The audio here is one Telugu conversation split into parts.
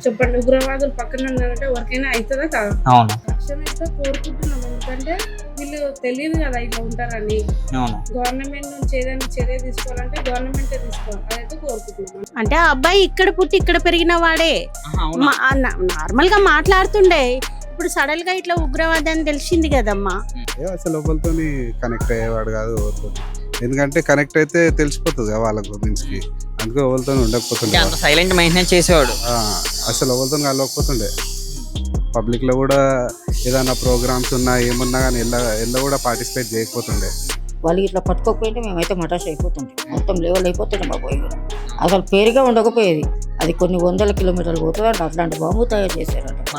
చెప్పండి, ఉగ్రవాదులు పక్కన ఉన్నారంటే ఎవరికైనా అవుతుందా కాదు? అవును రక్షణ అయితే కోరుకుంటున్నాం, ఎందుకంటే వీళ్ళు తెలియదు కదా ఇట్లా ఉంటారని. అవును గవర్నమెంట్ నుంచి ఏదైనా చర్య తీసుకోవాలంటే గవర్నమెంటే తీసుకోవాలి, అదైతే కోరుకుంటున్నాం. అంటే ఆ అబ్బాయి ఇక్కడ పుట్టి ఇక్కడ పెరిగిన వాడే నార్మల్ గా మాట్లాడుతుండే. ఇప్పుడు సడన్ గా ఇట్లా ఉగ్రవాది అని తెలిసింది కదమ్మా. అసలు ఒకరితో కనెక్ట్ అయ్యేవాడు కాదు ఎవరితో, ఎందుకంటే కనెక్ట్ అయితే తెలిసిపోతుంది కదా వాళ్ళ గురించి. అందుకే ఎవరితో ఉండకపోతుండే, అంత సైలెంట్ మెయింటైన్ చేసేవాడు. అసలు ఎవరితో కలవకపోతుండే. పబ్లిక్ లో కూడా ఏదైనా ప్రోగ్రామ్స్ ఉన్నా ఏమున్నా కానీ ఎల్ల కూడా పార్టిసిపేట్ చేయకపోతుండే. వాళ్ళు ఇట్లా పట్టుకోకపోయింటే మేమైతే మటాష్ అయిపోతుండే, మొత్తం లెవెల్ అయిపోతుండే మా పోయి. అసలు పేరుగా ఉండకపోయేది, అది కొన్ని వందల కిలోమీటర్లు పోతుందంట. అట్లాంటి బాంబు తయారు చేశారంట.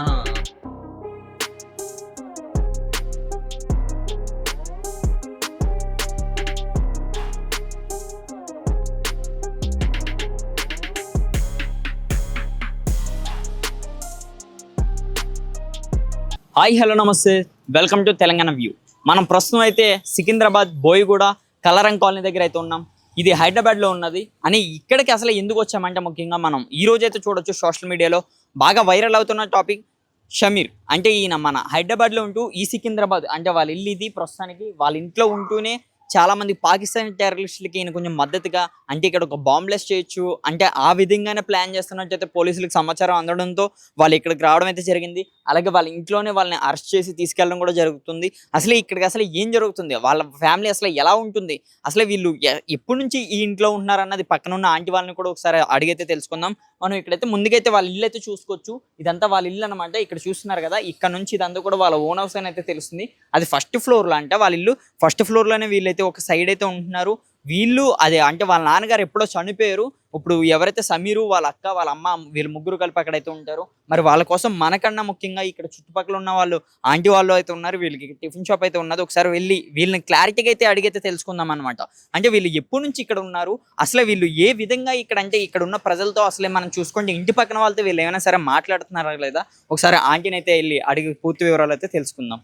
హాయ్ హలో నమస్తే, వెల్కమ్ టు తెలంగాణ వ్యూ. మనం ప్రస్తుతం అయితే సికింద్రాబాద్ బోయిగూడ కలరంగ్ కాలనీ దగ్గర అయితే ఉన్నాం. ఇది హైదరాబాద్లో ఉన్నది. అని ఇక్కడికి అసలు ఎందుకు వచ్చామంటే ముఖ్యంగా మనం ఈ రోజు అయితే చూడొచ్చు సోషల్ మీడియాలో బాగా వైరల్ అవుతున్న టాపిక్ షమీర్. అంటే ఈయన మన హైదరాబాద్లో ఉంటూ ఈ సికింద్రాబాద్ అంటే వాళ్ళ ఇల్లు ఇది. ప్రస్తుతానికి వాళ్ళ ఇంట్లో ఉంటూనే చాలామంది పాకిస్తానీ టెర్రరిస్టులకి ఈయన కొంచెం మద్దతుగా, అంటే ఇక్కడ ఒక బాంబ్లెస్ చేయొచ్చు అంటే ఆ విధంగానే ప్లాన్ చేస్తున్నట్టయితే పోలీసులకు సమాచారం అందడంతో వాళ్ళు ఇక్కడికి రావడం అయితే జరిగింది. అలాగే వాళ్ళ ఇంట్లోనే వాళ్ళని అరెస్ట్ చేసి తీసుకెళ్ళడం కూడా జరుగుతుంది. అసలు ఇక్కడికి అసలు ఏం జరుగుతుంది, వాళ్ళ ఫ్యామిలీ అసలు ఎలా ఉంటుంది, అసలు వీళ్ళు ఎప్పటి నుంచి ఈ ఇంట్లో ఉంటున్నారు అన్నది పక్కన ఉన్న ఆంటీ వాళ్ళని కూడా ఒకసారి అడిగైతే తెలుసుకుందాం. మనం ఇక్కడైతే ముందుకైతే వాళ్ళ ఇల్లు అయితే చూసుకోవచ్చు. ఇదంతా వాళ్ళ ఇల్లు అనమాట. ఇక్కడ చూస్తున్నారు కదా, ఇక్కడ నుంచి ఇదంతా కూడా వాళ్ళ ఓన్ హౌస్ అని అయితే తెలుస్తుంది. అది ఫస్ట్ ఫ్లోర్లో, అంటే వాళ్ళ ఇల్లు ఫస్ట్ ఫ్లోర్లోనే వీళ్ళైతే ఒక సైడ్ అయితే ఉంటున్నారు. వీళ్ళు అదే అంటే వాళ్ళ నాన్నగారు ఎప్పుడో చనిపోయారు. ఇప్పుడు ఎవరైతే సమీరు, వాళ్ళ అక్క, వాళ్ళ అమ్మ, వీళ్ళు ముగ్గురు కలిపి అక్కడైతే ఉంటారు. మరి వాళ్ళ కోసం మనకన్నా ముఖ్యంగా ఇక్కడ చుట్టుపక్కల ఉన్న వాళ్ళు ఆంటీ వాళ్ళు అయితే ఉన్నారు. వీళ్ళకి టిఫిన్ షాప్ అయితే ఉన్నది. ఒకసారి వెళ్ళి వీళ్ళని క్లారిటీగా అయితే అడిగైతే తెలుసుకుందాం అనమాట. అంటే వీళ్ళు ఎప్పటి నుంచి ఇక్కడ ఉన్నారు, అసలు వీళ్ళు ఏ విధంగా ఇక్కడ, అంటే ఇక్కడ ఉన్న ప్రజలతో అసలే మనం చూసుకుంటే ఇంటి పక్కన వాళ్ళతో వీళ్ళు ఏమైనా సరే మాట్లాడుతున్నారా లేదా, ఒకసారి ఆంటీని అయితే వెళ్ళి అడిగి పూర్తి వివరాలు అయితే తెలుసుకుందాం.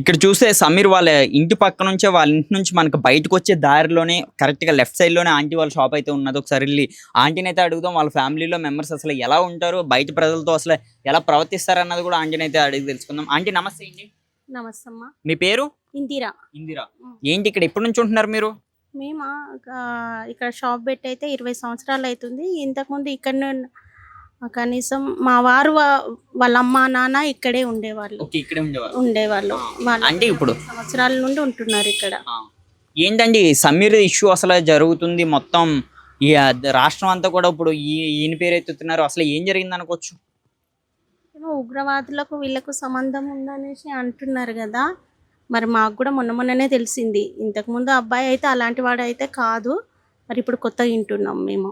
ఇక్కడ చూస్తే సమీర్ వాళ్ళ ఇంటి పక్క నుంచే, వాళ్ళ ఇంటి నుంచి మనకు బయటకు వచ్చే దారిలోనే కరెక్ట్గా లెఫ్ట్ సైడ్లోనే ఆంటీ వాళ్ళ షాప్ అయితే ఉన్నది. ఒకసారి వెళ్ళి ఆంటీని అయితే అడుగుదాం. వాళ్ళ ఫ్యామిలీలో మెంబర్స్ అసలు ఎలా ఉంటారు, బయట ప్రజలతో అసలు ఎలా ప్రవర్తిస్తారు అన్నది కూడా ఆంటీని అయితే అడిగి తెలుసుకుందాం. ఆంటీ నమస్తే అండి. నమస్తే అమ్మా. మీ పేరు? ఇందిరా. ఇందిరా. ఏంటి ఇక్కడ ఎప్పటి నుంచి ఉంటున్నారు మీరు? మేము ఇక్కడ షాప్ పెట్టి అయితే 20 సంవత్సరాలు అవుతుంది. ఇంతకుముందు ఇక్కడ కనీసం మా వారు వాళ్ళ అమ్మ నాన్న ఇక్కడే ఉండేవాళ్ళు. అంటే ఇప్పుడు సంవత్సరాల నుండి ఉంటున్నారు ఇక్కడ. ఏంటండి సమీర్ ఇష్యూ అసలు జరుగుతుంది మొత్తం ఈ రాష్ట్రం అంతా కూడా ఇప్పుడు ఈయన పేరు ఎత్తుతున్నారు. అసలు ఏం జరిగింది అనుకోవచ్చు? ఏమో ఉగ్రవాదులకు వీళ్ళకు సంబంధం ఉందనేసి అంటున్నారు కదా. మరి మాకు కూడా మొన్ననే తెలిసింది. ఇంతకుముందు అబ్బాయి అయితే అలాంటి వాడు అయితే కాదు. మరి ఇప్పుడు కొత్తగా వింటున్నాం మేము.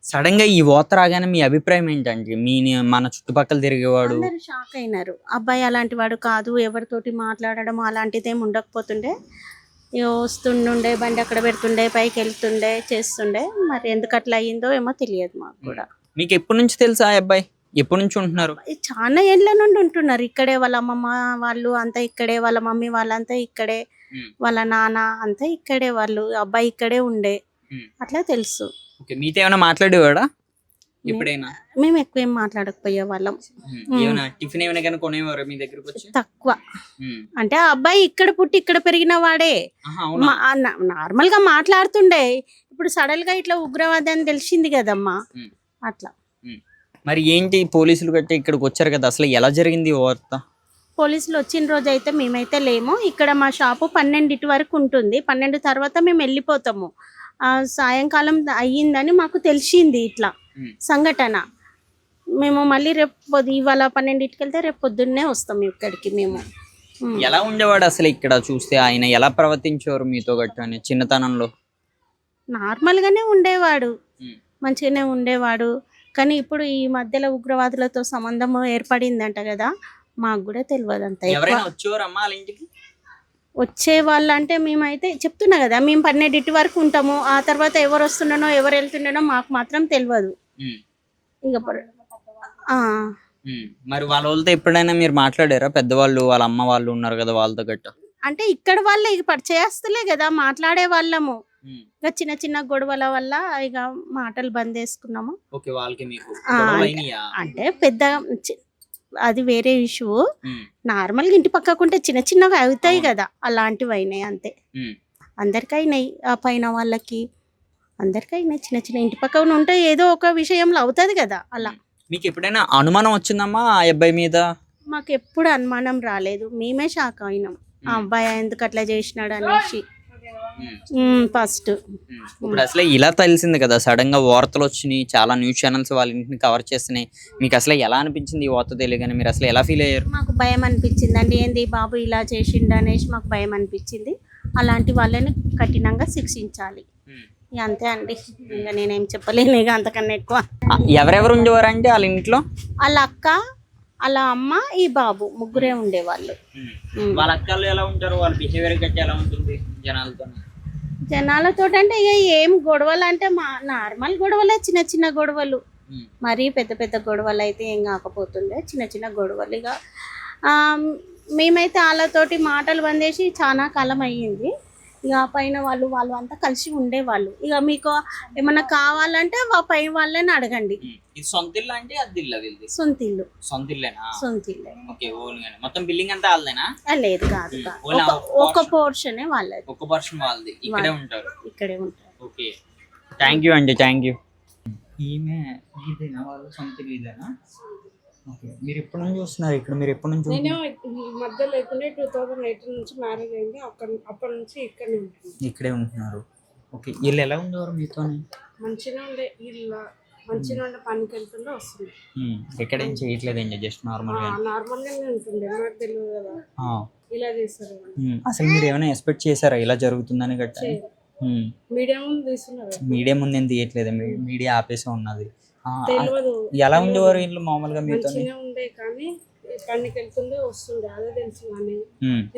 సడన్ గా ఈ ఓత రాగానే మీ అభిప్రాయం ఏంటంటే, మన చుట్టుపక్కల తిరిగేవాడు అందరూ షాక్ అయినారు. అబ్బాయి అలాంటి వాడు కాదు, ఎవరితోటి మాట్లాడడం అలాంటిది ఏమి ఉండకపోతుండే. వస్తుండే, బండి అక్కడ పెడుతుండే, పైకి వెళ్తుండే, చేస్తుండే. మరి ఎందుకు అట్లా అయ్యిందో ఏమో తెలియదు మాకు కూడా. మీకు ఎప్పటి నుంచి తెలుసా ఆ అబ్బాయి? ఎప్పటి నుంచి ఉంటున్నారు? చాలా ఏళ్ళ నుండి ఉంటున్నారు ఇక్కడే. వాళ్ళ అమ్మమ్మ వాళ్ళు అంతా ఇక్కడే, వాళ్ళ మమ్మీ వాళ్ళంతా ఇక్కడే, వాళ్ళ నాన్న అంతా ఇక్కడే, వాళ్ళు అబ్బాయి ఇక్కడే ఉండే. అట్లా తెలుసు. మీతో ఏమైనా మాట్లాడేవాడా ఎప్పుడైనా? మేము ఎక్కువ ఏం మాట్లాడకపోయే వాళ్ళం. టిఫిన్ ఏమైనా కానీ కొనేవారు మీ దగ్గరకు వచ్చి? తక్కువ. అంటే ఆ అబ్బాయి ఇక్కడ పుట్టి ఇక్కడ పెరిగిన వాడే, నార్మల్ గా మాట్లాడుతుండే. ఇప్పుడు సడన్ గా ఇట్లా ఉగ్రవాది అని తెలిసింది కదమ్మా. అట్లా. మరి ఏంటి పోలీసులు గట్టి ఇక్కడికి వచ్చారు కదా, అసలు ఎలా జరిగింది వార్త? పోలీసులు వచ్చిన రోజు అయితే మేమైతే లేము. ఇక్కడ మా షాపు 12 వరకు ఉంటుంది. 12 తర్వాత మేము వెళ్ళిపోతాము. సాయంకాలం అయ్యిందని మాకు తెలిసింది ఇట్లా సంఘటన. మేము మళ్ళీ రేపు ఇవాళ 12కి వెళ్తే రేపు పొద్దున్నే వస్తాం ఇక్కడికి మేము. ఎలా ఉండేవాడు అసలు ఇక్కడ చూస్తే, ఆయన ఎలా ప్రవర్తించేవారు మీతో గట్టని చిన్నతనంలో? నార్మల్ గానే ఉండేవాడు, మంచిగానే ఉండేవాడు. కానీ ఇప్పుడు ఈ మధ్యలో ఉగ్రవాదులతో సంబంధం ఏర్పడిందంట కదా, మాకు కూడా తెలియదు అంత. వచ్చే వాళ్ళు అంటే మేమైతే చెప్తున్నా కదా, మేము 12 వరకు ఉంటాము. ఆ తర్వాత ఎవరు వస్తున్నానో ఎవరు వెళ్తున్నానో మాకు మాత్రం తెలియదు. ఇక మరి వాళ్ళతో ఎప్పుడైనా మీరు మాట్లాడారా? పెద్దవాళ్ళు, వాళ్ళ అమ్మ వాళ్ళు ఉన్నారు కదా, వాళ్ళతో గట్ట అంటే ఇక్కడ వాళ్ళే చేస్తలే కదా మాట్లాడే వాళ్ళము. ఇక చిన్న చిన్న గొడవల వల్ల ఇక మాటలు బంద్ చేసుకున్నాము. ఓకే, వాళ్ళకి మీకు ఆ, గొడవలు అయినాయా? అంటే పెద్ద అది వేరే ఇష్యూ. నార్మల్గా ఇంటి పక్కకుంటే చిన్న చిన్నవి అవుతాయి కదా, అలాంటివి అయినాయి అంతే. అందరికీ అయినాయి, ఆ పైన వాళ్ళకి అందరికీ అయినాయి. చిన్న చిన్న ఇంటి పక్కన ఉంటే ఏదో ఒక విషయంలో అవుతుంది కదా అలా. మీకు ఎప్పుడైనా అనుమానం వచ్చిందమ్మా ఆ అబ్బాయి మీద? మాకు ఎప్పుడు అనుమానం రాలేదు, మేమే షాక్ అయినాం ఆ అబ్బాయి ఎందుకు అట్లా చేసినాడు అనేసి ఫస్ట్. ఇప్పుడు అసలు ఇలా తెలిసింది కదా, సడన్ గా వార్తలు వచ్చినాయి, చాలా న్యూస్ ఛానల్స్ వాళ్ళ ఇంటిని కవర్ చేస్తున్నాయి. మీకు అసలు ఎలా అనిపించింది ఈ వార్త తెలియగానే? మీరు అసలు ఎలా ఫీల్ అయ్యారు? మాకు భయం అనిపించింది అండి, ఏంది బాబు ఇలా చేసిండు అనేసి మాకు భయం అనిపించింది. అలాంటి వాళ్ళని కఠినంగా శిక్షించాలి, ఇక అంతే అండి. ఇక నేనేం చెప్పలేను ఇక అంతకన్నా ఎక్కువ. ఎవరెవరు ఉండేవారు అంటే వాళ్ళ ఇంట్లో? వాళ్ళ అక్క, వాళ్ళ అమ్మ, ఈ బాబు ముగ్గురే ఉండేవాళ్ళు. వాళ్ళ అక్కలు ఎలా ఉంటారు? వాళ్ళ బిహేవియర్ గట్టి ఎలా ఉంటుంది జనాలతో? జనాలతో అంటే ఇక ఏం గొడవలు అంటే మా నార్మల్ గొడవలే, చిన్న చిన్న గొడవలు. మరీ పెద్ద పెద్ద గొడవలు అయితే ఏం కాకపోతుండే, చిన్న చిన్న గొడవలు. ఇక మేమైతే వాళ్ళతోటి మాటలు బంద్ చేసి చాలా కాలం అయ్యింది. ఇక పైన వాళ్ళు అంతా కలిసి ఉండేవాళ్ళు. ఇక మీకు ఏమన్నా కావాలంటే పైన వాళ్ళని అడగండి. ఇది సొంత ఇల్లు అంటే అది ఇల్లు? వీళ్ళది సొంత ఇల్లు. సొంత ఇల్లేనా? సొంత ఇల్లే. ఓకే, ఓన్గానే మొత్తం బిల్డింగ్ అంతా వాళ్ళదేనా? లేదు, కాదు, ఒక పోర్షనే వాళ్ళది. ఒక పర్సన్ వాళ్ళది, ఇక్కడే ఉంటారు? ఇక్కడే ఉంటారు. ఓకే, థ్యాంక్ యూ అండి, థ్యాంక్ యూ. ఈమె ఇదేనా వాళ్ళ సొంత ఇల్లేనా? ఓకే, మీరు ఎప్పటి నుంచి వస్తున్నారు ఇక్కడ? మీరు ఎప్పటి నుంచి? నేను ఈ మధ్య లేకుండా 2018 నుంచి మ్యారేజ్ అయింది, అప్పటి నుంచి ఇక్కడనే ఉంటుంది. ఇక్కడే ఉంటున్నారు. ఓకే, వీళ్ళు ఎలా ఉండేవారు మీతో? మంచిగా ఉండే వీళ్ళు, మంచిగా ఉండే పనికి వెళ్తుండే వస్తుంది. ఎక్కడేం చేయట్లేదండి, జస్ట్ నార్మల్ గా నార్మల్గానే ఉంటుండే, నాకు తెలియదు కదా ఇలా చేస్తారు. అసలు మీరు ఏమైనా ఎక్స్పెక్ట్ చేశారా ఇలా జరుగుతుందని గట్ట? మీడియా ముందు తీస్తున్నారు, మీడియా ముందు ఏం తీయట్లేదు, మీడియా ఆపేసి ఉన్నది. తెలియదు ఎలా ఉండేవారు వీళ్ళు మామూలుగా మీతో? మంచిగా ఉండే కానీ పనికి వెళ్తుండే వస్తుండే, అదే తెలుసు. కానీ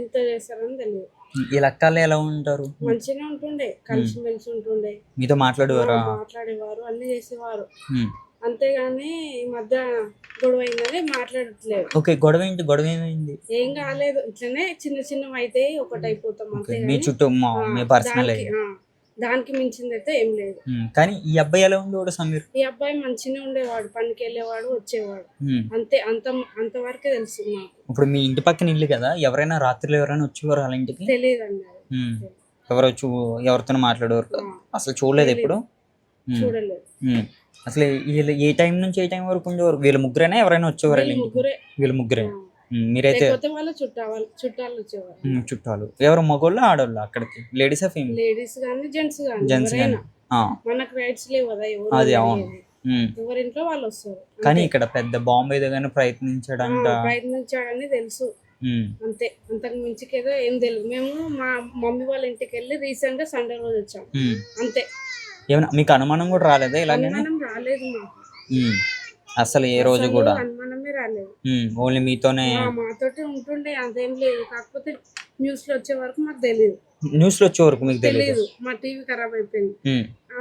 ఎంత చేస్తారని తెలియదు. ఈ లక్కలు ఎలా ఉంటారు? మంచిగా ఉంటుండే, కలిసి మెలిసి ఉంటుండే, మీతో మాట్లాడేవారు, అన్ని చేసేవారు. అంతేగాని ఈ మధ్య గొడవ అయిందని మాట్లాడట్లేదు. ఓకే, గొడవ ఏంటి? గొడవ ఏమైంది? ఏం కాలేదు, ఇట్లనే చిన్న చిన్నవి అయితే ఒకటి అయిపోతాం అంతే. మీ చుట్టూ మీ పర్సనల్ దానికి మించింది అయితే ఏం లేదు. కానీ ఈ అబ్బాయి ఎలా ఉండేవాడు సమీర్? ఈ అబ్బాయి మంచిగా ఉండేవాడు, పనికి వెళ్ళేవాడు, వచ్చేవాడు, అంతే. అంతవరకే తెలుసు నాకు. ఇప్పుడు మీ ఇంటి పక్కన ఇల్లు కదా, ఎవరైనా రాత్రిలో ఎవరైనా వచ్చేవారు వాళ్ళ ఇంటికి? తెలియదండి, ఎవరితో మాట్లాడేవారు? అసలు చూడలేదు ఎప్పుడు? చూడలేదు. అసలు వీళ్ళు ఏ టైం నుంచి ఏ టైం వరకు ఉండేవారు? వీళ్ళ ముగ్గురేనా ఎవరైనా వచ్చేవారు? వీళ్ళ ముగ్గురే. మీరైతే చుట్టాలు వచ్చేవారు. చుట్టాలు ఎవరు? మగోళ్ళు ఆడోళ్ళు అక్కడికి? లేడీసా ఫీమేల్? లేడీస్ కానీ జెంట్స్ కానీ. జెంట్స్ కానీ. మనకు రైట్స్ లేవు కదా, అది అవును. ఎవరింట్లో వాళ్ళు వస్తారు. కానీ ఇక్కడ పెద్ద బాంబు ఏదైనా ప్రయత్నించాడని తెలుసు అంతే, అంతకు మించికేదో ఏం తెలియదు. మేము మా మమ్మీ వాళ్ళ ఇంటికి వెళ్ళి రీసెంట్ గా సండే రోజు వచ్చాము అంతే. ఏమన్నా మీకు అనుమానం కూడా రాలేదా? ఇలాగే రాలేదు మాకు అసలు ఏ రోజు కూడా అనుమానమే రాలేదు. ఓన్లీ మీతోనే మాతోటి ఉంటుండే, అంతేం లేదు. కాకపోతే న్యూస్ లో వచ్చే వరకు మాకు తెలియదు. న్యూస్ లో వచ్చే వరకు మీకు తెలియదు? మా టీవీ ఖరాబ్ అయిపోయింది.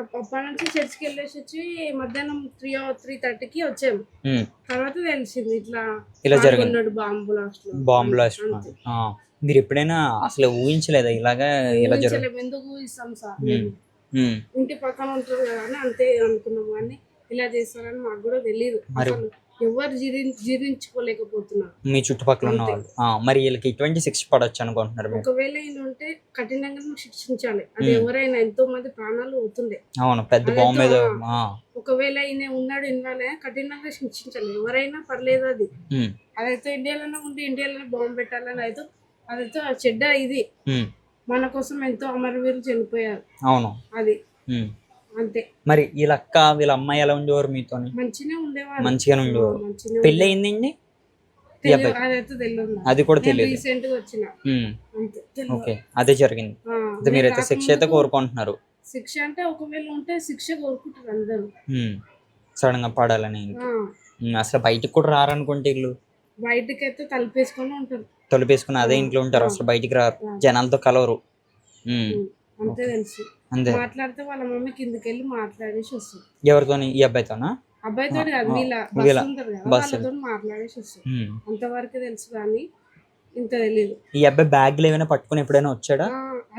అప్పటి నుంచి చర్చికి వెళ్ళేసి వచ్చి మధ్యాహ్నం 3:30కి వచ్చాము. తర్వాత తెలిసింది ఇట్లా జరిగినాడు బాంబు బ్లాస్ట్. మీరు ఎప్పుడైనా అసలు ఊహించలేదా ఇలాగా? ఇలా జరగదు, ఎందుకు ఊహిస్తాం సార్, ఇంటి పక్కన ఉంటారు కదా అని అంతే అనుకున్నాం. కానీ ఇలా చేస్తారని మాకు కూడా తెలియదు. అసలు ఎవరు జీర్ణించుకోలేకపోతున్నారు మీ చుట్టుపక్కల ఉన్న వాళ్ళు. మరి వీళ్ళకి ఎటువంటి శిక్ష పడవచ్చు అనుకుంటున్నారు? ఒకవేళ ఈయన ఉంటే కఠినంగా శిక్షించాలి. అది ఎవరైనా, ఎంతో మంది ప్రాణాలు అవుతుండే. అవును, పెద్ద బాంబు మీద. ఒకవేళ ఈయన ఉన్నాడు ఇన్వాల్వ్ కఠినంగా శిక్షించాలి. ఎవరైనా పర్లేదు. అదైతే ఇండియాలోనే ఉండి ఇండియాలోనే బాంబు పెట్టాలని అయితే అదైతే చెడ్డ. ఇది మన కోసం ఎంతో అమరవీరులు చనిపోయారు. అవును, అది అంతే. మరి వీళ్ళ అక్క వీళ్ళ అమ్మాయి ఎలా ఉండేవారు మీతో? మంచిగానే ఉండేవారు. మంచిగానే ఉండేవారు. పెళ్లి అయిందండి? అది కూడా తెలియదు. రీసెంట్ గా వచ్చిన. ఓకే, అదే జరిగింది. మీరైతే శిక్ష అయితే కోరుకుంటున్నారు? శిక్ష అంటే ఒకవేళ ఉంటే శిక్ష కోరుకుంటారు అందరూ. సడన్ గా పడాలని. అసలు బయటికి కూడా రారనుకుంటే వీళ్ళు? బయటకి అయితే తలుపేసుకొని ఉంటారు. తలుపేసుకుని అదే ఇంట్లో ఉంటారు, అసలు బయటికి రారు, జనాలతో కలవరు. అంతే తెలుసు. మాట్లాడితే వాళ్ళ మమ్మీ కిందకి వెళ్ళి మాట్లాడేసి వస్తుంది. ఎవరితో? ఈ అబ్బాయితోనా? అబ్బాయితో మాట్లాడేసి వస్తుంది. అంతవరకు తెలుసు కానీ ఇంత తెలియదు. ఈ అబ్బాయి బ్యాగ్ లో ఏమైనా పట్టుకుని ఎప్పుడైనా వచ్చాడా?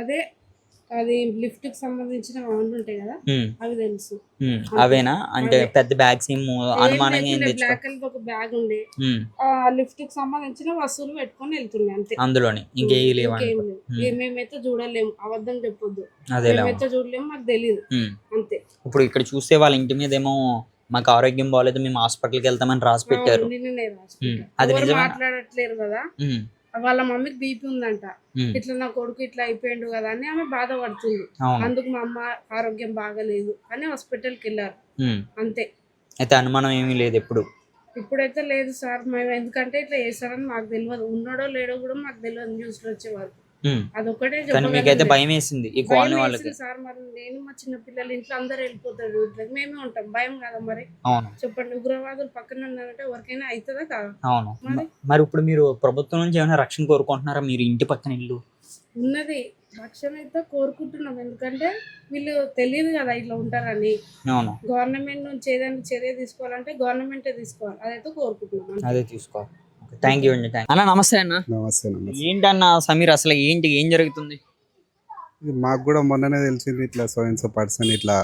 అదే అది లిఫ్ట్ కి సంబంధించిన అవన్నీ ఉంటాయి కదా, ఉమ్, అవి తెలుసు. ఉమ్, అవేనా అంటే పెద్ద బ్యాగ్స్ ఏం అనుమానంగా ఏం తెచ్చుకో బ్లాక్ కలర్ ఒక బ్యాగ్ ఉండే, ఉమ్, ఆ లిఫ్ట్ కి సంబంధించిన వస్తువులు పెట్టుకొని వెళ్తుండే అంతే. అందులోనే ఇంకేం లేవు ఇంకేం లేదు. మేమైతే చూడలేము, అబద్ధం చెప్పొద్దు, అదేలా మేమైతే చూడలేము, మాకు తెలియదు అంతే. ఇప్పుడు ఇక్కడ చూస్తే వాళ్ళ ఇంటి మీద ఏమో మాకు ఆరోగ్యం బాగాలేదు మేము హాస్పిటల్కి వెళ్తామని రాసి పెట్టారు. నిన్ననే ఉమ్, అది ఎవరు నిజమే. మాట్లాడట్లేరు కదా, ఉమ్, వాళ్ళ మమ్మీకి బీపీ ఉందంట, ఉమ్, ఇట్లా నా కొడుకు ఇట్లా అయిపోయిండు కదా అని ఆమె బాధపడుతుంది. అవును. అందుకు మా అమ్మ ఆరోగ్యం బాగలేదు అని హాస్పిటల్కి వెళ్ళారు ఉమ్, అంతే. అయితే అనుమానం ఏమీ లేదు ఎప్పుడు. ఇప్పుడైతే లేదు సార్, మేము ఎందుకంటే ఇట్లా చేస్తారని మాకు తెలియదు, ఉన్నాడో లేడో కూడా మాకు తెలియదు న్యూస్ లో వచ్చే వరకు. ఉమ్, అదొకటే కానీ మీకైతే భయం వేసింది ఈ కాలనీ వాళ్ళకి. సార్. మరి నేను మా చిన్న పిల్లలు ఇంట్లో అందరూ వెళ్ళిపోతారు, ఇట్లా మేమే ఉంటాం, భయం కదా మరి. అవును చెప్పండి, ఉగ్రవాదులు పక్కన ఉన్నారంటే ఎవరికైనా అవుతుందా కాదు? అవును. మరి? మరి ఇప్పుడు మీరు ప్రభుత్వం నుంచి ఏమైనా రక్షణ కోరుకుంటున్నారా? మీరు ఇంటి పక్కన ఇల్లు ఉన్నది రక్షణ అయితే కోరుకుంటున్నాం, ఎందుకంటే వీళ్ళు తెలియదు కదా ఇట్లా ఉంటారని. అవును గవర్నమెంట్ నుంచి ఏదైనా చర్య తీసుకోవాలంటే గవర్నమెంటే తీసుకోవాలి, అదైతే కోరుకుంటున్నాం. అదే తీసుకోవాలి. థ్యాంక్ యూ అండి. అన్న నమస్తే అన్న. నమస్తే నమస్తే. ఏంటన్న సమీర్ అసలు ఏం జరుగుతుంది? ఇది మాకు కూడా మొన్ననే తెలిసింది ఇట్లా సో పర్సన్ ఇట్లా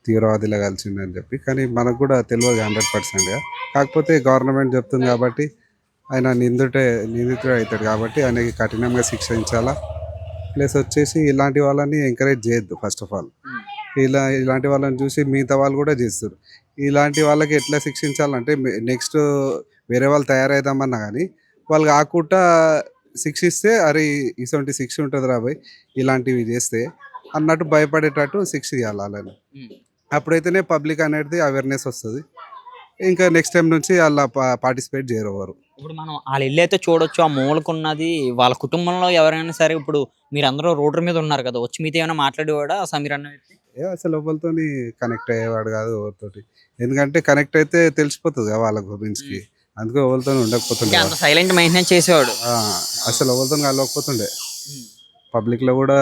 తీవ్రవాదిలా కలిసింది అని చెప్పి, కానీ మనకు కూడా తెలియదు 100%గా. కాకపోతే గవర్నమెంట్ చెప్తుంది కాబట్టి ఆయన నిందితుడు అవుతాడు కాబట్టి ఆయనకి కఠినంగా శిక్షించాలా. ప్లస్ వచ్చేసి ఇలాంటి వాళ్ళని ఎంకరేజ్ చేయొద్దు ఫస్ట్ ఆఫ్ ఆల్. ఇలాంటి వాళ్ళని చూసి మిగతా వాళ్ళు కూడా చేస్తారు. ఇలాంటి వాళ్ళకి ఎట్లా శిక్షించాలంటే నెక్స్ట్ వేరే వాళ్ళు తయారవుదామన్నా కానీ వాళ్ళు కాకుండా శిక్షిస్తే అరే ఇటువంటి శిక్ష ఉంటుంది రాబోయ్ ఇలాంటివి చేస్తే అన్నట్టు భయపడేటట్టు శిక్ష ఇవ్వాలి వాళ్ళని. అప్పుడైతేనే పబ్లిక్ అనేది అవేర్నెస్ వస్తుంది. ఇంకా నెక్స్ట్ టైం నుంచి అలా పార్టిసిపేట్ చేయరు వారు. ఇప్పుడు మనం వాళ్ళ ఇల్లు అయితే చూడొచ్చు, ఆ మూలకున్నది వాళ్ళ కుటుంబంలో ఎవరైనా సరే. ఇప్పుడు మీరు అందరూ రోడ్డు మీద ఉన్నారు కదా, వచ్చి మీతో ఏమైనా మాట్లాడేవాడా సమీర్ అన్న వ్యక్తి? అసలు ఎవరితో కనెక్ట్ అయ్యేవాడు కాదు ఎవరితోటి, ఎందుకంటే కనెక్ట్ అయితే తెలిసిపోతుంది కదా వాళ్ళ గురించి. అందుకే ఎవరితో ఉండకపోతుండే, అంత సైలెంట్ మెయింటైన్ చేసేవాడు. అసలు ఎవరితో కలవకపోతుండే. పబ్లిక్లో కూడా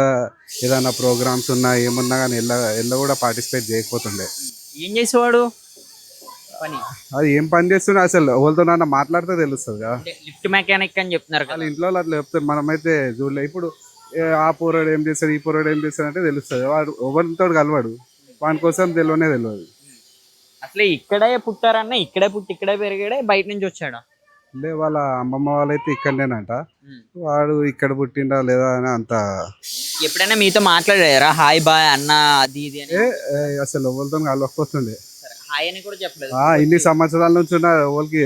ఏదైనా ప్రోగ్రామ్స్ ఉన్నా ఏమున్నా కానీ ఎల్ల కూడా పార్టిసిపేట్ చేయకపోతుండే. ఏం చేసేవాడు పని? అది ఏం పని చేస్తున్నా అసలు ఎవరితోనన్నా మాట్లాడితే తెలుస్తుంది కదా. లిఫ్ట్ మెకానిక్ అని చెప్తున్నారు వాళ్ళ కదా. ఇంట్లో అట్లా చెప్తారు, మనమైతే చూడలే. ఇప్పుడు ఆ పోరాడు ఏం చేస్తాడు, ఈ పోరాడు ఏం చేస్తాడు అంటే తెలుస్తుంది. వాడు ఎవరితో కలవాడు, వాడి కోసం తెలియదు. అసలు ఇక్కడే పుట్టారన్న, ఇక్కడే పుట్టి ఇక్కడే పెరిగాడే, బయట నుంచి వచ్చాడా? లే వాళ్ళ అమ్మమ్మ వాళ్ళైతే ఇక్కడనేనంట, వాడు ఇక్కడ పుట్టిండా లేదా అని అంత. ఎప్పుడైనా మీతో మాట్లాడారా హాయ్ బాయ్ అన్న అది ఇది అని? అసలు ఎవరితో కలవకపోతుండే. హాయ్ అని కూడా చెప్పలేదు. ఇన్ని సంవత్సరాల నుంచి ఉన్న ఎవరికి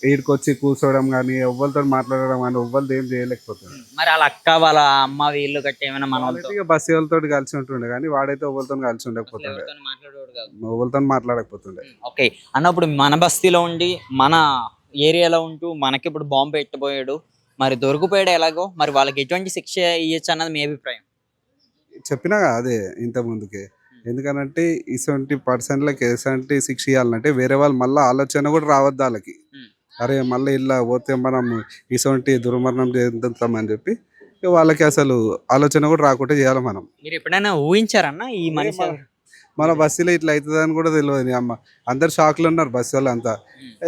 ఈడికి వచ్చి కూర్చోవడం కానీ ఎవరితో మాట్లాడడం కానీ ఎవరితో ఏం చేయలేకపోతుంది. మరి వాళ్ళ అక్క వాళ్ళ అమ్మ వీళ్ళు గట్టి ఏమైనా మన బస్సు ఎవరితో కలిసి ఉంటుండే, కానీ వాడైతే ఎవరితో కలిసి ఉండకపోతుండే, ఎవరితో మాట్లాడకపోతుండే. ఓకే అన్నప్పుడు మన బస్తీలో ఉండి మన ఏరియాలో ఉంటూ మనకి ఇప్పుడు బాంబు పెట్టబోయాడు, మరి దొరికిపోయాడు ఎలాగో. మరి వాళ్ళకి ఎటువంటి శిక్ష ఇవ్వచ్చు అన్నది మీ అభిప్రాయం? చెప్పినా కదా అదే ఇంత ముందుకే. ఎందుకనంటే ఇటువంటి పర్సన్లకి ఎటువంటి శిక్ష ఇవ్వాలంటే వేరే వాళ్ళు మళ్ళీ ఆలోచన కూడా రావద్దు వాళ్ళకి. అరే మళ్ళీ ఇలా పోతే మనం ఇటువంటి దుర్మరణం చేద్దామని చెప్పి వాళ్ళకి అసలు ఆలోచన కూడా రాకుండా చేయాలి మనం. మీరు ఎప్పుడైనా ఊహించారన్న ఈ మనిషి మన బస్సులో ఇట్లా అవుతుంది అని కూడా తెలియదు. అమ్మ అందరు షాక్లో ఉన్నారు బస్సు వాళ్ళు అంతా.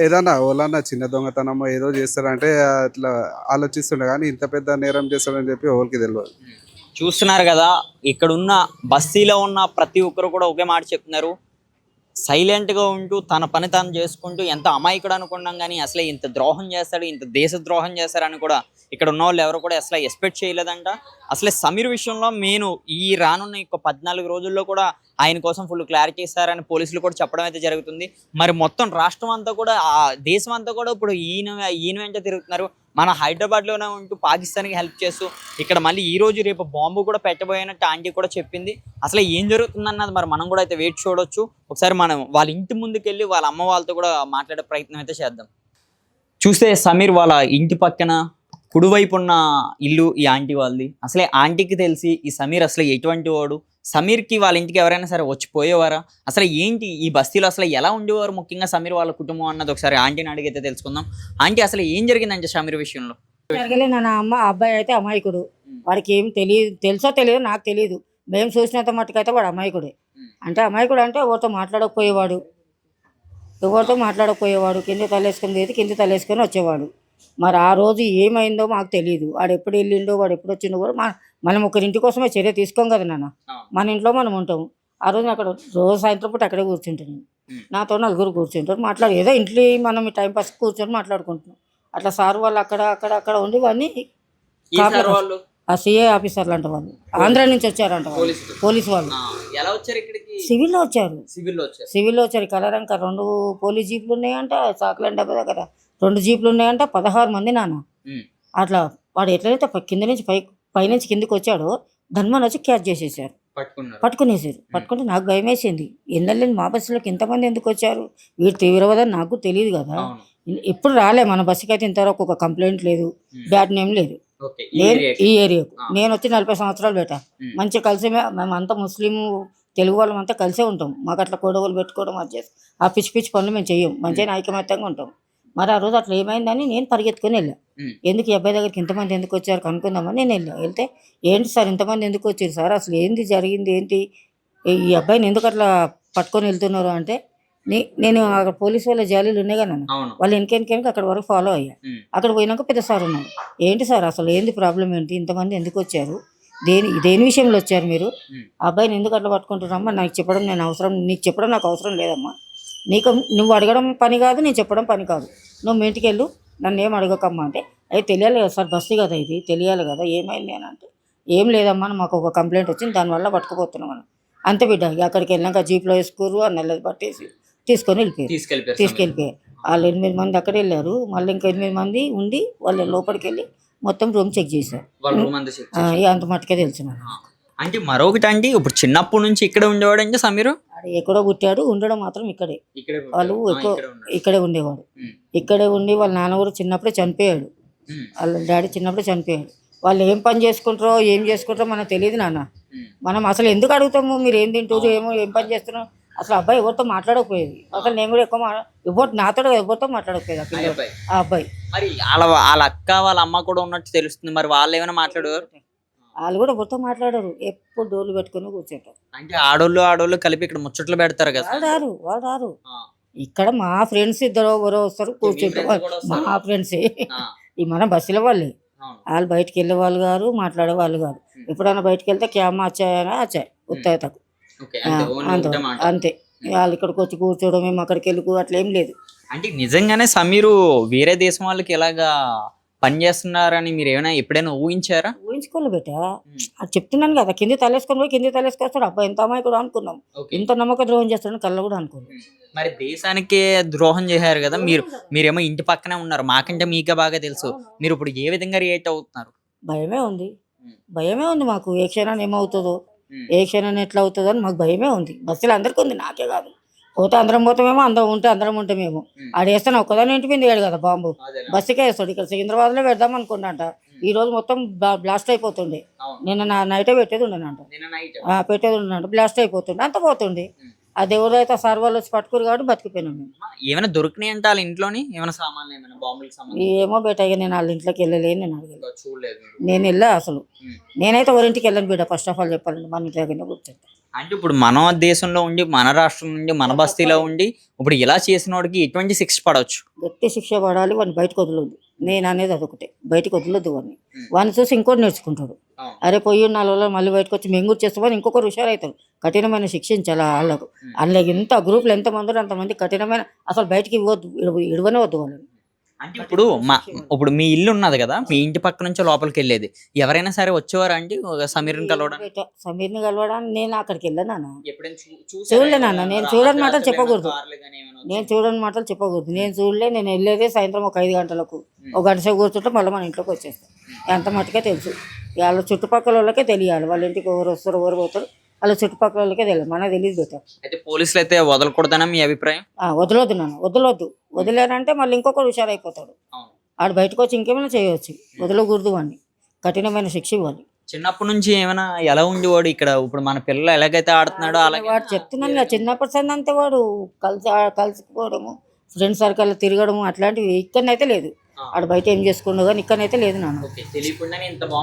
ఏదన్నా వాళ్ళన్నా చిన్న దొంగతనమో ఏదో చేస్తారంటే అట్లా ఆలోచిస్తుండే, కానీ ఇంత పెద్ద నేరం చేస్తారని చెప్పి ఎవరికి తెలియదు. చూస్తున్నారు కదా, ఇక్కడున్న బస్తీలో ఉన్న ప్రతి ఒక్కరు కూడా ఒకే మాట చెప్తున్నారు. సైలెంట్గా ఉంటూ తన పని తాను చేసుకుంటూ ఎంత అమాయకుడు అనుకున్నాం, కానీ అసలే ఇంత ద్రోహం చేస్తాడు, ఇంత దేశ ద్రోహం చేస్తారని కూడా ఇక్కడ ఉన్న వాళ్ళు ఎవరు కూడా అసలు ఎక్స్పెక్ట్ చేయలేదంట. అసలే సమీర్ విషయంలో నేను ఈ రానున్న 14 రోజుల్లో కూడా ఆయన కోసం ఫుల్ క్లారిటీ ఇస్తారని పోలీసులు కూడా చెప్పడం అయితే జరుగుతుంది. మరి మొత్తం రాష్ట్రం అంతా కూడా ఆ దేశం అంతా కూడా ఇప్పుడు ఈయన వెంట తిరుగుతున్నారు. మన హైదరాబాద్లోనే ఉంటూ పాకిస్తాన్కి హెల్ప్ చేస్తూ ఇక్కడ మళ్ళీ ఈ రోజు రేపు బాంబు కూడా పెట్టబోయినట్టు ఆంటీ కూడా చెప్పింది. అసలు ఏం జరుగుతుందన్నది మరి మనం కూడా అయితే వెయిట్ చూడొచ్చు. ఒకసారి మనం వాళ్ళ ఇంటి ముందుకెళ్ళి వాళ్ళ అమ్మ వాళ్ళతో కూడా మాట్లాడే ప్రయత్నం అయితే చేద్దాం. చూస్తే సమీర్ వాళ్ళ ఇంటి పక్కన కుడివైపు ఉన్న ఇల్లు ఈ ఆంటీ వాళ్ళది. అసలే ఆంటీకి తెలిసి ఈ సమీర్ అసలు ఎటువంటి వాడు, సమీర్కి వాళ్ళ ఇంటికి ఎవరైనా సరే వచ్చిపోయేవారా, అసలు ఏంటి ఈ బస్తీలో అసలు ఎలా ఉండేవారు ముఖ్యంగా సమీర్ వాళ్ళ కుటుంబం అన్నది ఒకసారి ఆంటీని అడిగితే తెలుసుకుందాం. ఆంటీ అసలు ఏం జరిగిందంటే సమీర్ విషయంలో? జరగలేదు నా అబ్బాయి అయితే అమాయకుడు, వాడికి ఏం తెలుసో తెలియదు నాకు తెలియదు. మేము చూసినంత మట్టుకైతే వాడు అమాయకుడే. అంటే అమాయకుడు అంటే ఎవరితో మాట్లాడకపోయేవాడు, కింద తలేసుకుని కింద తలేసుకొని వచ్చేవాడు. మరి ఆ రోజు ఏమైందో మాకు తెలియదు. వాడు ఎప్పుడు వెళ్ళిండో వాడు ఎప్పుడు వచ్చిండో కూడా మనం ఒకరింటి కోసమే చర్య తీసుకోం కదా నాన్న. మన ఇంట్లో మనం ఉంటాము. ఆ రోజు అక్కడ రోజు సాయంత్రం పూట అక్కడే కూర్చుంటాను నేను. నాతో నలుగురు కూర్చుంటారు మాట్లాడు ఏదో ఇంట్లో మనం టైం పాస్ కూర్చొని మాట్లాడుకుంటున్నాం. అట్లా సార్ వాళ్ళు అక్కడ ఉండి వాడిని ఆ సిఏ ఆఫీసర్లు అంట వాళ్ళు ఆంధ్ర నుంచి వచ్చారంట వాళ్ళు. పోలీసు వాళ్ళు ఎలా వచ్చారు ఇక్కడికి? సివిల్లో వచ్చారు. సివిల్లో వచ్చారు. కలరంక 2 పోలీస్ జీప్లు ఉన్నాయంట. చాక్లెంట్ డబ్బా దగ్గర 2 జీప్లు ఉన్నాయంట. 16 మంది నాన్న. అట్లా వాడు ఎట్లయితే కింద నుంచి పైనుంచి కిందకి వచ్చాడో ధన్మని వచ్చి క్యాచ్ చేసేసారు. పట్టుకునేసారు. పట్టుకుంటే నాకు భయం వేసింది. ఎన్నెళ్ళని మా బస్సులోకి ఇంతమంది ఎందుకు వచ్చారు? వీడు తీవ్రవాదని నాకు తెలియదు కదా. ఎప్పుడు రాలే మన బస్సుకి అయితే ఇంతవరకు ఒక కంప్లైంట్ లేదు, బ్యాడ్ నేమ్ లేదు. నేను ఈ ఏరియాకు నేను వచ్చి 40 సంవత్సరాలు పెట్టా. మంచిగా కలిసి మేము అంతా ముస్లిం తెలుగు వాళ్ళం అంతా కలిసే ఉంటాం. మాకు అట్లా గొడవలు పెట్టుకోవడం అది చేసి ఆ పిచ్చి పనులు మేము చెయ్యం. మంచిగా ఐకమత్యంగా ఉంటాం. మరి ఆ రోజు అట్లా ఏమైందని నేను పరిగెత్తుకొని వెళ్ళా. ఎందుకు ఈ అబ్బాయి దగ్గరికి ఇంతమంది ఎందుకు వచ్చారు కనుక్కుందామని నేను వెళ్తే ఏంటి సార్ ఇంతమంది ఎందుకు వచ్చారు సార్, అసలు ఏంది జరిగింది ఏంటి, ఈ అబ్బాయిని ఎందుకు అట్లా పట్టుకొని వెళ్తున్నారు అంటే నేను అక్కడ పోలీసు వాళ్ళ జాలీలు ఉన్నాయి కదా వాళ్ళు వెనక అక్కడ వరకు ఫాలో అయ్యా. అక్కడ పోయినాక పెద్ద సార్ ఉన్నారు. ఏంటి సార్ అసలు ఏంది ప్రాబ్లం ఏంటి, ఇంతమంది ఎందుకు వచ్చారు, దేని విషయంలో వచ్చారు మీరు, ఆ అబ్బాయిని ఎందుకు అట్లా పట్టుకుంటున్నామ్మా, నీకు చెప్పడం నాకు అవసరం లేదమ్మా, నువ్వు అడగడం పని కాదు, నేను చెప్పడం పని కాదు, నువ్వు మీ ఇంటికి వెళ్ళు, నన్ను ఏం అడగకమ్మా అంటే అది తెలియాలి కదా సార్, బస్సు కదా ఇది తెలియాలి కదా, ఏమైంది అని అంటే ఏం లేదమ్మా మాకు ఒక కంప్లైంట్ వచ్చింది దానివల్ల పట్టుకుపోతున్నాం అని అంతే బిడ్డ. అక్కడికి వెళ్ళాక జీప్లో వేసుకోరు ఆ నెలది పట్టేసి తీసుకొని తీసుకెళ్ళిపోయారు. వాళ్ళు 8 మంది అక్కడ వెళ్ళారు. మళ్ళీ ఇంకా 8 మంది ఉండి వాళ్ళు లోపలికి వెళ్ళి మొత్తం రూమ్ చెక్ చేశారు. అంత మట్టుకే తెలుసు. అంటే మరొకటి అండి, ఇప్పుడు చిన్నప్పటి నుంచి ఇక్కడే ఉండేవాడు అంటే సమీరు ఎక్కడో పుట్టాడు, ఉండడం మాత్రం ఇక్కడే. వాళ్ళు ఇక్కడే ఉండేవాడు. ఇక్కడే ఉండి వాళ్ళ నాన్న కూడా చిన్నప్పుడే చనిపోయాడు. వాళ్ళ డాడీ చిన్నప్పుడే చనిపోయాడు. వాళ్ళు ఏం పని చేసుకుంటారో ఏం చేసుకుంటారో మనకు తెలియదు నాన్న. మనం అసలు ఎందుకు అడుగుతాము, మీరు ఏం తింటారు ఏం పని చేస్తున్నావు, అసలు అబ్బాయి ఎవరితో మాట్లాడకపోయేది. అసలు నేను కూడా ఎక్కువ నాతో ఎవరితో మాట్లాడకపోయేది ఆ అబ్బాయి. మరి వాళ్ళ అక్క వాళ్ళ అమ్మ కూడా ఉన్నట్టు తెలుస్తుంది, మరి వాళ్ళు ఏమైనా మాట్లాడేవారు? వాళ్ళు కూడా ఎవరితో మాట్లాడారు, ఎప్పుడు డోర్లు పెట్టుకుని కూర్చుంటారు. అంటే ఆడోళ్ళు కలిపి ఇక్కడ ముచ్చట్లు పెడతారు కదా. వాళ్ళు రారు. ఇక్కడ మా ఫ్రెండ్స్ ఇద్దరు ఎవరో వస్తారు కూర్చుంటారు. మా ఫ్రెండ్సే ఈ మన బస్సుల వాళ్ళే. వాళ్ళు బయటకు వెళ్ళే వాళ్ళు గారు, మాట్లాడే వాళ్ళు గారు. ఎప్పుడైనా బయటకు వెళ్తే క్యామ్ వచ్చాయి ఉత్తాయి తక్కువ అంతే. వాళ్ళు ఇక్కడికి వచ్చి కూర్చోవడం, మేము అక్కడికి వెళ్ళి అట్లా ఏం లేదు. అంటే నిజంగానే సమీరు వేరే దేశం వాళ్ళకి ఎలాగా పని చేస్తున్నారని మీరు ఏమైనా ఎప్పుడైనా ఊహించారా? ఊహించుకోలే బేట, అది చెప్తున్నాను కదా, కింద తలేసుకొని పోయి కింద తలేసుకొస్తాడు. అబ్బాయి ఎంత అమ్మాయి కూడా అనుకున్నాం, ఇంత నమ్మక ద్రోహం చేస్తాడని కళ్ళ కూడా అనుకున్నాం. మరి దేశానికే ద్రోహం చేశారు కదా మీరేమో ఇంటి పక్కనే ఉన్నారు, మాకంటే మీకే బాగా తెలుసు. మీరు ఇప్పుడు ఏ విధంగా రియాక్ట్ అవుతున్నారు? భయమే ఉంది మాకు. ఏ క్షణాన్ని ఏమవుతుందో, ఏ క్షణాన్ని ఎట్లా అవుతుందో అని మాకు భయమే ఉంది. బస్సులు అందరికీ ఉంది, నాకే కాదు. పోతే అందరం పోతామేమో, అందరం ఉంటామేమో. ఆడేస్తాను ఒక్కదాని ఇంటి మీద వేయడు కదా బాంబు, బస్సుకే వేస్తాడు. ఇక్కడ సికింద్రాబాద్లో పెడదాం అనుకున్నాంట. ఈ రోజు మొత్తం బ్లాస్ట్ అయిపోతుండే. నిన్న నైటే పెట్టేది ఉండేనంట, బ్లాస్ట్ అయిపోతుండే, అంత పోతుండే. ఆ దేవుడైతే సార్ వాళ్ళు వచ్చి పట్టుకురు కాబట్టి బతికిపోయినాం మేము. ఏమైనా దొరికినాయి అంటే వాళ్ళ ఇంట్లోని ఏమైనా సామాన్లు ఏమో బేట, నేను వాళ్ళ ఇంట్లోకి వెళ్ళలేదు, నేను వెళ్ళా అసలు. నేనైతే ఎవరింటికి వెళ్ళను బేట, ఫస్ట్ ఆఫ్ ఆల్ చెప్పాలంటే మన ఇంటి దగ్గర కూర్చొని. అంటే ఇప్పుడు మన దేశంలో ఉండి, మన రాష్ట్రం నుండి, మన బస్తీలో ఉండి ఇప్పుడు ఇలా చేసిన వాడికి ఎటువంటి శిక్ష పడవచ్చు? గట్టి శిక్ష పడాలి. వాడిని బయటకు వదలొద్దు. నేను అనేది అదొకటే, బయటకు వదలొద్దు వాడిని చూసి ఇంకోటి నేర్చుకుంటాడు. అరే పోయి 4 రోజులు మళ్ళీ బయటకు వచ్చి మెంగూరు చేస్తామని ఇంకొకరు హుషారు అవుతాడు. కఠినమైన శిక్షించాలి వాళ్ళకు. అందులో ఎంత గ్రూప్లు ఎంతమంది ఉన్నారు అంతమంది కఠినమైన, అసలు బయటికి ఇవ్వనే వద్దు వాళ్ళని. అంటే ఇప్పుడు మీ ఇల్లు ఉన్నది కదా, మీ ఇంటి పక్క నుంచి లోపలికి వెళ్ళేది ఎవరైనా సరే వచ్చేవారు అండి సమీర్ని కలవడానికి? నేను అక్కడికి వెళ్ళాను నాన్న, చూడలే నాన్న. నేను చూడని మాటలు చెప్పకూడదు, నేను చూడలే. నేను వెళ్ళేదే సాయంత్రం ఒక 5 గంటలకు, ఒక గంట సేపు కూర్చుంటే మళ్ళీ మన ఇంట్లోకి వచ్చేస్తాను. ఎంత మట్టుకే తెలుసు. వాళ్ళ చుట్టుపక్కల వాళ్ళకే తెలియాలి, వాళ్ళ ఇంటికి ఎవరు వస్తారు ఎవరు పోతారు, వాళ్ళ చుట్టుపక్కల వాళ్ళకే తెలియదు, మనకు తెలియదు బెటర్. అయితే పోలీసులు అయితే వదలకూడదనా మీ అభిప్రాయం? వదలొద్దు నాన్న, వదిలేనంటే మళ్ళీ ఇంకొకరు హుషారైపోతాడు. ఆడు బయటకు వచ్చి ఇంకేమైనా చేయవచ్చు. వదలకూడదు వాడిని, కఠినమైన శిక్ష ఇవ్వాలి. చిన్నప్పటి నుంచి ఏమైనా ఎలా ఉండేవాడు ఇక్కడ? ఇప్పుడు మన పిల్లలు ఎలాగైతే ఆడుతున్నాడో అలాగే వాడు చెప్తున్నాను కదా, చిన్నప్పటి సంది అంతే వాడు కలిసిపోవడము, ఫ్రెండ్స్ సర్కిల్ తిరగడము అట్లాంటివి ఇక్కడనైతే లేదు. ఆడు బయట ఏం చేసుకుండో కానీ ఇక్కడనైతే లేదు నాన్న.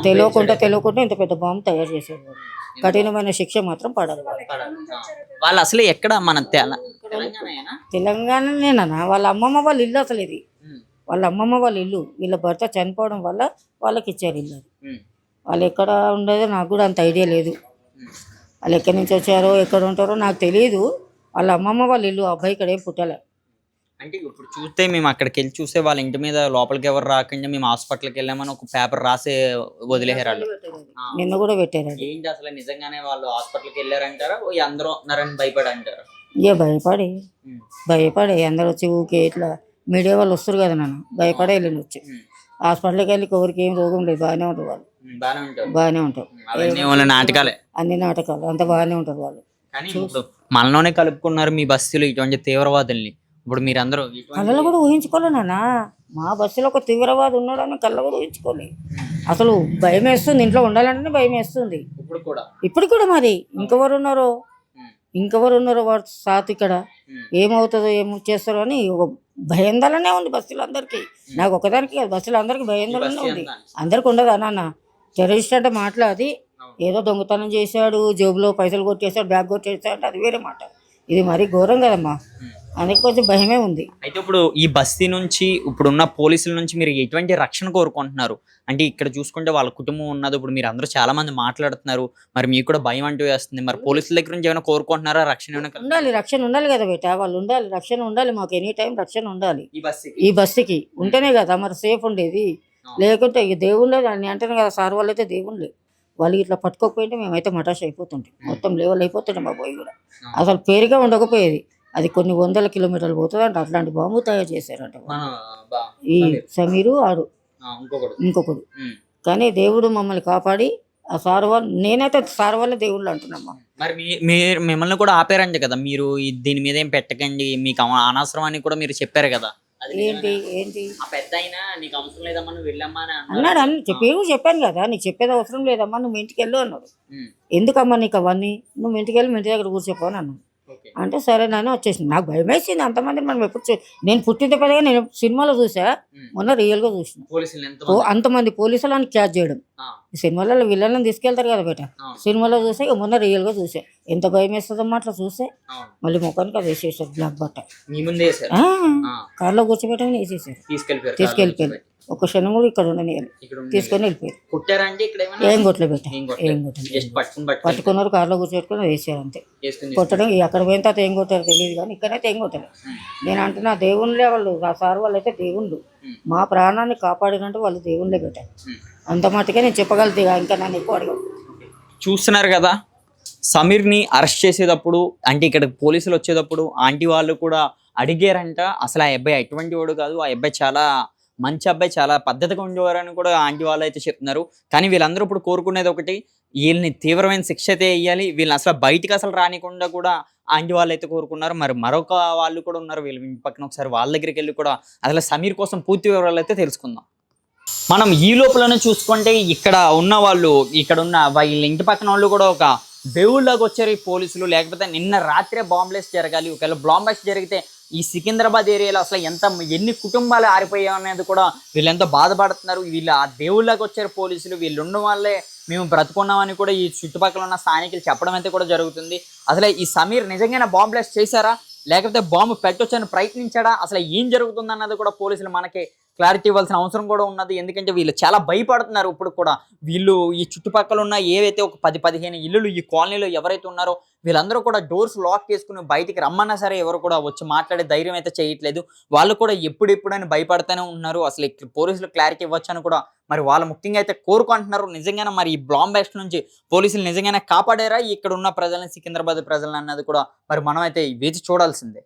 తెలియకుండా ఇంత పెద్ద బాంబు తయారు చేసేవాడు. కఠినమైన శిక్ష మాత్రం పడాలి. వాళ్ళు అసలు ఎక్కడ? మన తెలంగాణనేనా? వాళ్ళ అమ్మమ్మ వాళ్ళ ఇల్లు అసలు ఇది. వాళ్ళ అమ్మమ్మ వాళ్ళ ఇల్లు, వీళ్ళ భర్త చనిపోవడం వల్ల వాళ్ళకి ఇచ్చారు ఇల్లు. వాళ్ళు ఎక్కడ ఉండేదో నాకు కూడా అంత ఐడియా లేదు. వాళ్ళు ఎక్కడి నుంచి వచ్చారో ఎక్కడ ఉంటారో నాకు తెలియదు. వాళ్ళ అమ్మమ్మ వాళ్ళ ఇల్లు, అబ్బాయి ఇక్కడ ఏం పుట్టలే. అంటే ఇప్పుడు చూస్తే మేము అక్కడికి వెళ్ళి చూస్తే వాళ్ళ ఇంటి మీద లోపలికి ఎవరు రాకుండా మేము హాస్పిటల్కి వెళ్ళామని ఒక పేపర్ రాసి వదిలేసారు వాళ్ళు. నిన్న కూడా పెట్టారు అది. ఏంటి అసలు నిజంగానే వాళ్ళు హాస్పిటల్కి వెళ్ళారంటారా అందరూ ఉన్నారని భయపడి అంటారా? ఇక భయపడి అందరు వచ్చి ఊకే ఇట్లా మీడియా వాళ్ళు వస్తారు కదా, నన్ను భయపడే వెళ్ళిన వచ్చి హాస్పిటల్కి వెళ్ళి ఎవరికి ఏం రోగం లేదు, బాగానే ఉంటారు వాళ్ళు, బాగానే ఉంటారు. నాటకాలే, అన్ని నాటకాలు, అంత బాగానే ఉంటారు వాళ్ళు. కానీ ఇప్పుడు మనలోనే కలుపుకున్నారు మీ బస్తీలో ఇటువంటి తీవ్రవాదుల్ని. ఇప్పుడు మీరందరూ కళ్ళలో కూడా ఊహించుకోలే నాన్న, మా బస్సులో ఒక తీవ్రవాది ఉన్నాడని కళ్ళ కూడా ఊహించుకోలే. అసలు భయం వేస్తుంది, ఇంట్లో ఉండాలంటేనే భయం వేస్తుంది ఇప్పుడు కూడా. మరి ఇంకెవరు ఉన్నారో వాడు సాత్ ఇక్కడ ఏమవుతుందో ఏమో చేస్తారో అని ఒక భయందలనే ఉంది బస్సులు అందరికీ. నాకు ఒకదానికి బస్సులు అందరికీ భయందలనే ఉంది. అందరికి ఉండదా నాన్న? టెర్రరిస్ట్ అంటే మాట్లాడి ఏదో దొంగతనం చేశాడు, జేబులో పైసలు కొట్టేశాడు, బ్యాగ్ కొట్టేశాడు అంటే అది వేరే మాట. ఇది మరీ ఘోరం కదమ్మా, అందుకే కొంచెం భయమే ఉంది. అయితే ఇప్పుడు ఈ బస్తీ నుంచి ఇప్పుడున్న పోలీసుల నుంచి మీరు ఎటువంటి రక్షణ కోరుకుంటున్నారు? అంటే ఇక్కడ చూసుకుంటే వాళ్ళ కుటుంబం ఉన్నది, ఇప్పుడు మీరు అందరూ చాలా మంది మాట్లాడుతున్నారు, మరి మీకు కూడా భయం అంటూ వేస్తుంది. మరి పోలీసుల దగ్గర నుంచి ఏమైనా కోరుకుంటున్నారా? రక్షణ రక్షణ ఉండాలి కదా బేట, వాళ్ళు ఉండాలి, రక్షణ ఉండాలి, మాకు ఎనీ టైం రక్షణ ఉండాలి ఈ బస్సుకి. ఉంటేనే కదా మరి సేఫ్ ఉండేది. లేకుంటే ఇక దేవుళ్ళే అని అంటారు కదా సార్, వాళ్ళు అయితే దేవుళ్ళే. వాళ్ళు ఇట్లా పట్టుకోకపోయింటే మేమైతే మటాష్ అయిపోతుంటే, మొత్తం లెవెల్ అయిపోతుండే మా పోయి కూడా. అసలు పేరుగా ఉండకపోయేది. అది కొన్ని వందల కిలోమీటర్లు పోతుందంట, అట్లాంటి బాంబు తయారు చేశారంట ఈ సమీరు ఆడు ఇంకొకడు. కానీ దేవుడు మమ్మల్ని కాపాడి ఆ సార్ వాళ్ళు, నేనైతే సార్ వాళ్ళే దేవుళ్ళు అంటున్నామ్మా. మరి మిమ్మల్ని కూడా ఆపారంట కదా, మీరు దీని మీద ఏం పెట్టకండి, మీకు అనవసరం అని కూడా మీరు చెప్పారు కదా. ఏంటి పెద్ద అయినా నీకు అవసరం లేదమ్మా నువ్వు వెళ్ళమ్మా అన్నాడు. చెప్పాను కదా, నీకు చెప్పేది అవసరం లేదమ్మా, నువ్వు ఇంటికి వెళ్ళు అన్నాడు. ఎందుకమ్మా నీకు అవన్నీ, నువ్వు ఇంటికి వెళ్ళి మీ ఇంటి దగ్గర కూర్చోపోని అన్నాను. అంటే సరే నాన్న వచ్చేసింది. నాకు భయం వేసింది, అంతమందిని మనం ఎప్పుడు నేను పుట్టిన పెద్దగా నేను సినిమాలో చూసా, మొన్న రియల్గా చూసిన. అంతమంది పోలీసులను క్యాచ్ చేయడం, సినిమాలలో విలన్లను తీసుకెళ్తారు కదా బేట, సినిమాలో చూసా, మొన్న రియల్గా చూసా. ఎంత భయం వేస్తుందమ్మా అట్లా చూస్తే. మళ్ళీ ముఖానికి అది వేసేసారు బ్లాక్ బట్ట, కార్లో కూర్చోబెట్టమని వేసేసారు, తీసుకెళ్ళిపోయారు. ఒక క్షణం కూడా ఇక్కడ ఉండనియాలి, తీసుకొని వెళ్ళిపోయారు. ఏం కొట్టలే బేట, ఏం కొట్టలేదు. పట్టుకున్నారు, కార్లో కూర్చోబెట్టుకుని వేసారు అంతే. కొట్టడం అక్కడ పోయిన తర్వాత ఏం కొట్టారో తెలియదు, కానీ ఇక్కడైతే ఏం కొట్టారు. నేను అంటున్నా దేవుళ్ళే వాళ్ళు, ఆ సార్ వాళ్ళు అయితే దేవుళ్ళు, మా ప్రాణాన్ని కాపాడినట్టు వాళ్ళు దేవుళ్ళే బేట. అంత మట్టుకే నేను చెప్పగలుగుతా, ఇంకా నన్ను ఎక్కువ అడగ. చూస్తున్నారు కదా, సమీర్ని అరెస్ట్ చేసేటప్పుడు అంటే ఇక్కడ పోలీసులు వచ్చేటప్పుడు ఆంటీ వాళ్ళు కూడా అడిగారంట, అసలు ఆ అబ్బాయి ఎటువంటి వాడు కాదు, ఆ అబ్బాయి చాలా మంచి అబ్బాయి, చాలా పద్ధతిగా ఉండేవారని కూడా ఆంటీ వాళ్ళు అయితే చెప్తున్నారు. కానీ వీళ్ళందరూ ఇప్పుడు కోరుకునేది ఒకటి, వీళ్ళని తీవ్రమైన శిక్ష అయితే వేయాలి, వీళ్ళని అసలు బయటికి అసలు రానికుండా కూడా ఆంటీ వాళ్ళు అయితే కోరుకున్నారు. మరి మరొక వాళ్ళు కూడా ఉన్నారు వీళ్ళ ఇంటి పక్కన, ఒకసారి వాళ్ళ దగ్గరికి వెళ్ళి కూడా అసలు సమీర్ కోసం పూర్తి వివరాలు అయితే తెలుసుకుందాం. మనం ఈ లోపలనే చూసుకుంటే ఇక్కడ ఉన్న వాళ్ళు, ఇక్కడ ఉన్న వీళ్ళ ఇంటి పక్కన వాళ్ళు కూడా ఒక దేవుళ్ళగా వచ్చారు ఈ పోలీసులు. లేకపోతే నిన్న రాత్రే బాంబ్లేస్ జరగాలి, ఒకవేళ బాంబ్లేస్ జరిగితే ఈ సికింద్రాబాద్ ఏరియాలో అసలు ఎన్ని కుటుంబాలు ఆరిపోయాయి అనేది కూడా వీళ్ళు ఎంతో బాధపడుతున్నారు. వీళ్ళు ఆ దేవుళ్ళగా వచ్చారు పోలీసులు, వీళ్ళు ఉన్న వాళ్ళే మేము బ్రతుకున్నామని కూడా ఈ చుట్టుపక్కల ఉన్న స్థానికులు చెప్పడం అయితే కూడా జరుగుతుంది. అసలు ఈ సమీర్ నిజంగానే బాంబ్ బ్లాస్ట్ చేశారా, లేకపోతే బాంబు పెట్టొచ్చని ప్రయత్నించాడా, అసలు ఏం జరుగుతుంది అన్నది కూడా పోలీసులు మనకి క్లారిటీ ఇవ్వాల్సిన అవసరం కూడా ఉన్నది. ఎందుకంటే వీళ్ళు చాలా భయపడుతున్నారు. ఇప్పుడు కూడా వీళ్ళు ఈ చుట్టుపక్కల ఉన్న ఏవైతే ఒక 10-15 ఇల్లులు ఈ కాలనీలో ఎవరైతే ఉన్నారో వీళ్ళందరూ కూడా డోర్స్ లాక్ చేసుకుని బయటికి రమ్మన్నా సరే ఎవరు కూడా వచ్చి మాట్లాడే ధైర్యం అయితే చేయట్లేదు. వాళ్ళు కూడా ఎప్పుడెప్పుడని భయపడుతూనే ఉన్నారు. అసలు పోలీసులు క్లారిటీ ఇవ్వచ్చని కూడా మరి వాళ్ళు ముఖ్యంగా అయితే కోరుకుంటున్నారు. నిజంగానే మరి ఈ బాంబ్ బ్లాస్ట్ నుంచి పోలీసులు నిజంగానే కాపాడారా ఇక్కడ ఉన్న ప్రజల్ని, సికింద్రాబాద్ ప్రజలను అన్నది కూడా మరి మనం అయితే వేచి చూడాల్సిందే.